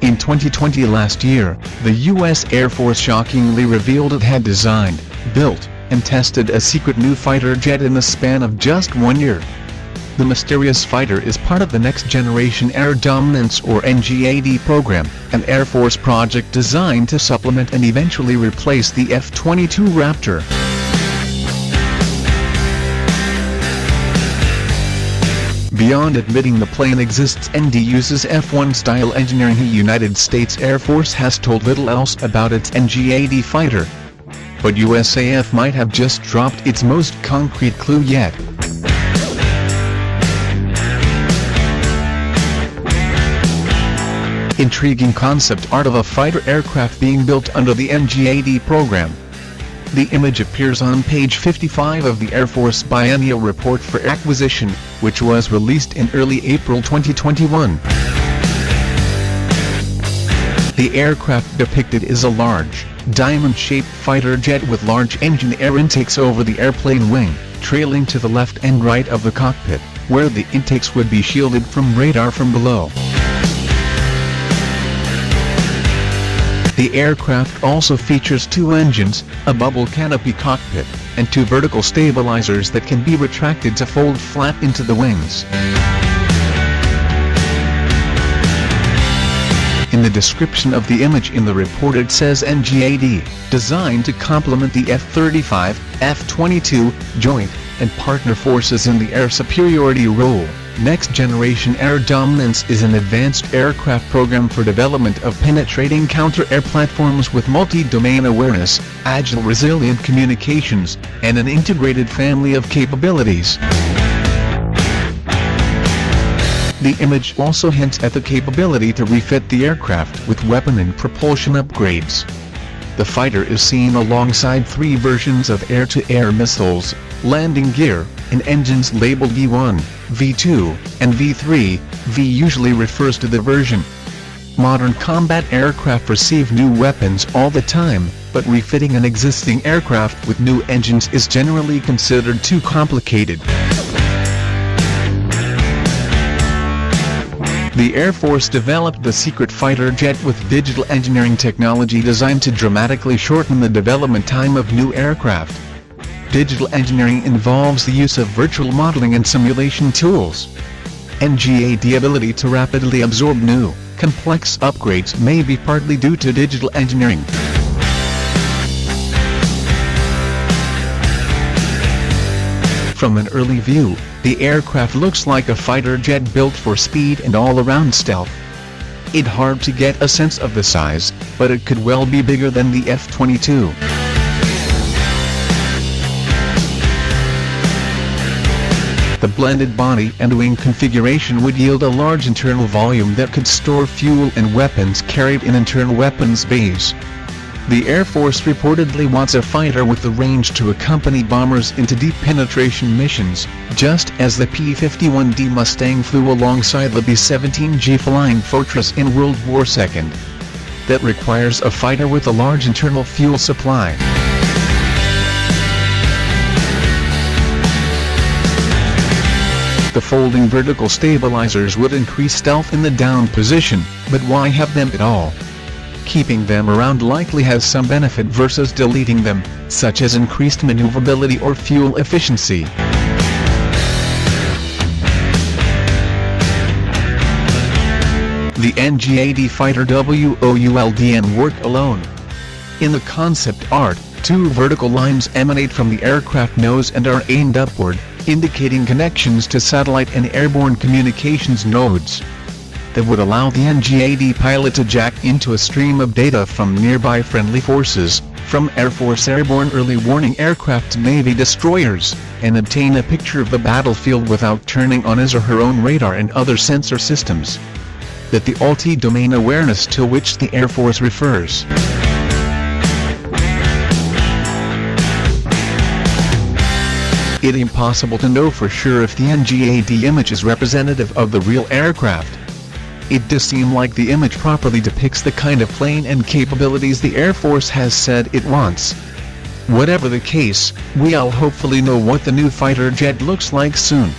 In 2020 last year, the U.S. Air Force shockingly revealed it had designed, built, and tested a secret new fighter jet in the span of just 1 year. The mysterious fighter is part of the Next Generation Air Dominance or NGAD program, an Air Force project designed to supplement and eventually replace the F-22 Raptor. Beyond admitting the plane exists and uses F-1 style engineering, the United States Air Force has told little else about its NGAD fighter. But USAF might have just dropped its most concrete clue yet. Intriguing concept art of a fighter aircraft being built under the NGAD program. The image appears on page 55 of the Air Force Biennial Report for Acquisition, which was released in early April 2021. The aircraft depicted is a large, diamond-shaped fighter jet with large engine air intakes over the airplane wing, trailing to the left and right of the cockpit, where the intakes would be shielded from radar from below. The aircraft also features 2 engines, a bubble canopy cockpit, and 2 vertical stabilizers that can be retracted to fold flat into the wings. In the description of the image in the report it says NGAD, designed to complement the F-35, F-22, joint, and partner forces in the air superiority role. Next Generation Air Dominance is an advanced aircraft program for development of penetrating counter-air platforms with multi-domain awareness, agile resilient communications, and an integrated family of capabilities. The image also hints at the capability to refit the aircraft with weapon and propulsion upgrades. The fighter is seen alongside 3 versions of air-to-air missiles, landing gear, and engines labeled V1, V2, and V3. V usually refers to the version. Modern combat aircraft receive new weapons all the time, but refitting an existing aircraft with new engines is generally considered too complicated. The Air Force developed the secret fighter jet with digital engineering technology designed to dramatically shorten the development time of new aircraft. Digital engineering involves the use of virtual modeling and simulation tools. NGAD's ability to rapidly absorb new, complex upgrades may be partly due to digital engineering. From an early view, the aircraft looks like a fighter jet built for speed and all-around stealth. It's hard to get a sense of the size, but it could well be bigger than the F-22. The blended body and wing configuration would yield a large internal volume that could store fuel and weapons carried in internal weapons bays. The Air Force reportedly wants a fighter with the range to accompany bombers into deep penetration missions, just as the P-51D Mustang flew alongside the B-17G Flying Fortress in World War II. That requires a fighter with a large internal fuel supply. The folding vertical stabilizers would increase stealth in the down position, but why have them at all? Keeping them around likely has some benefit versus deleting them, such as increased maneuverability or fuel efficiency. The NGAD fighter WOULDN work alone. In the concept art, 2 vertical lines emanate from the aircraft nose and are aimed upward, indicating connections to satellite and airborne communications nodes. That would allow the NGAD pilot to jack into a stream of data from nearby friendly forces, from Air Force airborne early warning aircraft to Navy destroyers, and obtain a picture of the battlefield without turning on his or her own radar and other sensor systems. That the multi-domain awareness to which the Air Force refers. It's impossible to know for sure if the NGAD image is representative of the real aircraft. It does seem like the image properly depicts the kind of plane and capabilities the Air Force has said it wants. Whatever the case, we'll hopefully know what the new fighter jet looks like soon.